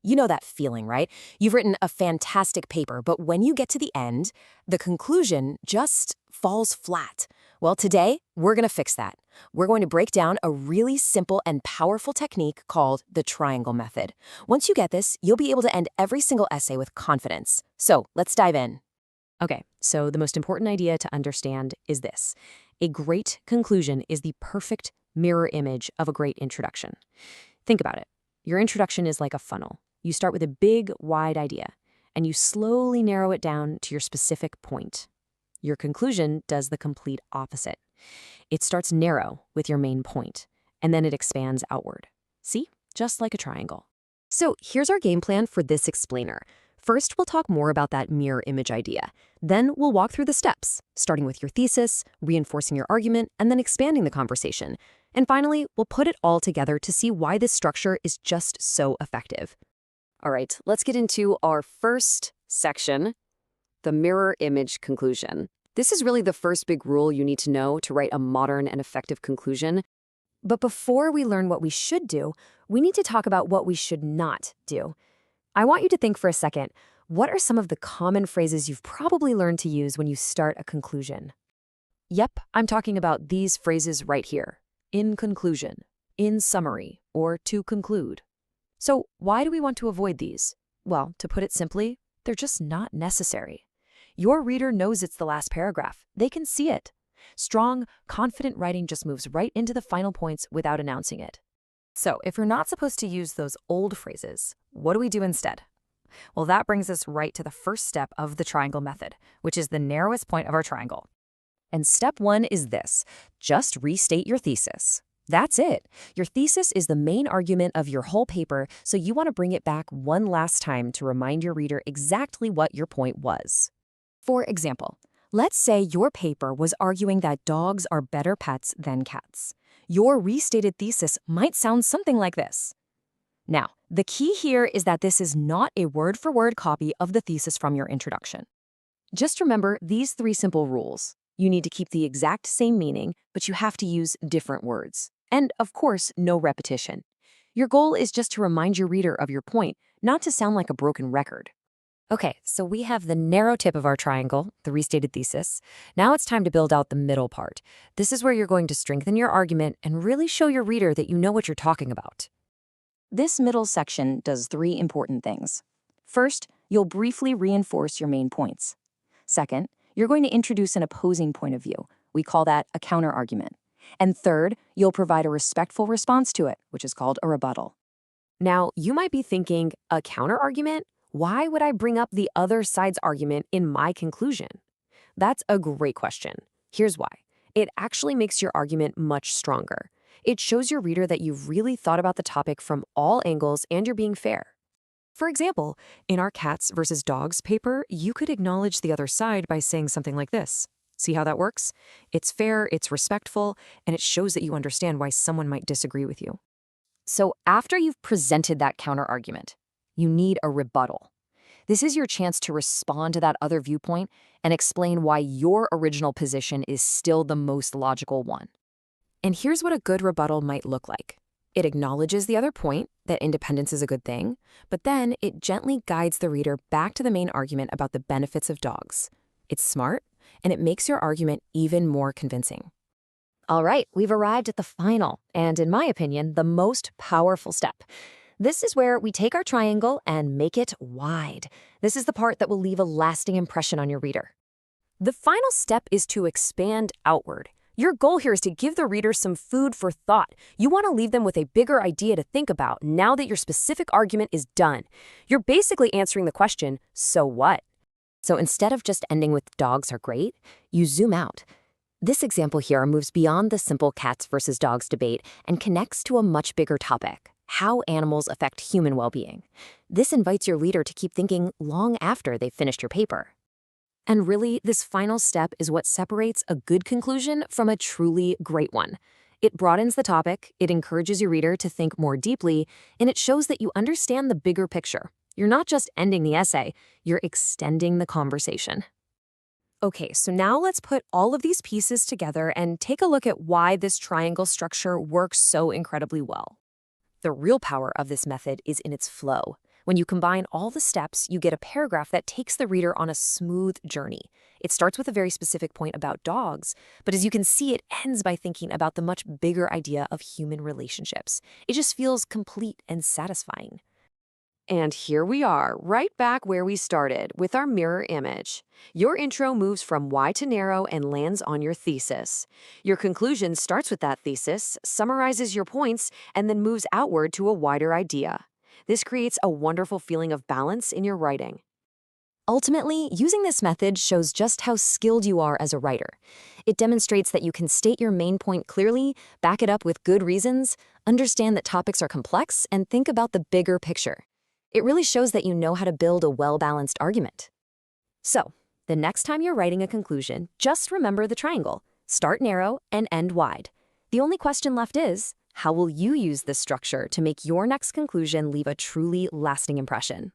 You know that feeling, right? You've written a fantastic paper, but when you get to the end, the conclusion just falls flat. Well, today, we're going to fix that. We're going to break down a really simple and powerful technique called the triangle method. Once you get this, you'll be able to end every single essay with confidence. So let's dive in. Okay, so the most important idea to understand is this. A great conclusion is the perfect mirror image of a great introduction. Think about it. Your introduction is like a funnel. You start with a big, wide idea, and you slowly narrow it down to your specific point. Your conclusion does the complete opposite. It starts narrow with your main point, and then it expands outward. See? Just like a triangle. So here's our game plan for this explainer. First, we'll talk more about that mirror image idea. Then we'll walk through the steps, starting with your thesis, reinforcing your argument, and then expanding the conversation. And finally, we'll put it all together to see why this structure is just so effective. All right, let's get into our first section, the mirror image conclusion. This is really the first big rule you need to know to write a modern and effective conclusion. But before we learn what we should do, we need to talk about what we should not do. I want you to think for a second, what are some of the common phrases you've probably learned to use when you start a conclusion? Yep, I'm talking about these phrases right here. In conclusion, in summary, or to conclude. So why do we want to avoid these? Well, to put it simply, they're just not necessary. Your reader knows it's the last paragraph. They can see it. Strong, confident writing just moves right into the final points without announcing it. So if you're not supposed to use those old phrases, what do we do instead? Well, that brings us right to the first step of the triangle method, which is the narrowest point of our triangle. And step one is this: just restate your thesis. That's it. Your thesis is the main argument of your whole paper, so you want to bring it back one last time to remind your reader exactly what your point was. For example, let's say your paper was arguing that dogs are better pets than cats. Your restated thesis might sound something like this. Now, the key here is that this is not a word-for-word copy of the thesis from your introduction. Just remember these 3 simple rules. You need to keep the exact same meaning, but you have to use different words. And, of course, no repetition. Your goal is just to remind your reader of your point, not to sound like a broken record. Okay, so we have the narrow tip of our triangle, the restated thesis. Now it's time to build out the middle part. This is where you're going to strengthen your argument and really show your reader that you know what you're talking about. This middle section does 3 important things. First, you'll briefly reinforce your main points. Second, you're going to introduce an opposing point of view. We call that a counterargument. And third, you'll provide a respectful response to it, which is called a rebuttal. Now, you might be thinking, a counterargument? Why would I bring up the other side's argument in my conclusion? That's a great question. Here's why. It actually makes your argument much stronger. It shows your reader that you've really thought about the topic from all angles and you're being fair. For example, in our cats versus dogs paper, you could acknowledge the other side by saying something like this. See how that works? It's fair, it's respectful, and it shows that you understand why someone might disagree with you. So after you've presented that counterargument, you need a rebuttal. This is your chance to respond to that other viewpoint and explain why your original position is still the most logical one. And here's what a good rebuttal might look like. It acknowledges the other point, that independence is a good thing, but then it gently guides the reader back to the main argument about the benefits of dogs. It's smart, and it makes your argument even more convincing. All right, we've arrived at the final, and in my opinion, the most powerful step. This is where we take our triangle and make it wide. This is the part that will leave a lasting impression on your reader. The final step is to expand outward. Your goal here is to give the reader some food for thought. You want to leave them with a bigger idea to think about now that your specific argument is done. You're basically answering the question, so what? So instead of just ending with dogs are great, you zoom out. This example here moves beyond the simple cats versus dogs debate and connects to a much bigger topic: how animals affect human well-being. This invites your reader to keep thinking long after they've finished your paper. And really, this final step is what separates a good conclusion from a truly great one. It broadens the topic, it encourages your reader to think more deeply, and it shows that you understand the bigger picture. You're not just ending the essay, you're extending the conversation. Okay, so now let's put all of these pieces together and take a look at why this triangle structure works so incredibly well. The real power of this method is in its flow. When you combine all the steps, you get a paragraph that takes the reader on a smooth journey. It starts with a very specific point about dogs, but as you can see, it ends by thinking about the much bigger idea of human relationships. It just feels complete and satisfying. And here we are, right back where we started, with our mirror image. Your intro moves from wide to narrow and lands on your thesis. Your conclusion starts with that thesis, summarizes your points, and then moves outward to a wider idea. This creates a wonderful feeling of balance in your writing. Ultimately, using this method shows just how skilled you are as a writer. It demonstrates that you can state your main point clearly, back it up with good reasons, understand that topics are complex, and think about the bigger picture. It really shows that you know how to build a well-balanced argument. So, the next time you're writing a conclusion, just remember the triangle. Start narrow and end wide. The only question left is, how will you use this structure to make your next conclusion leave a truly lasting impression?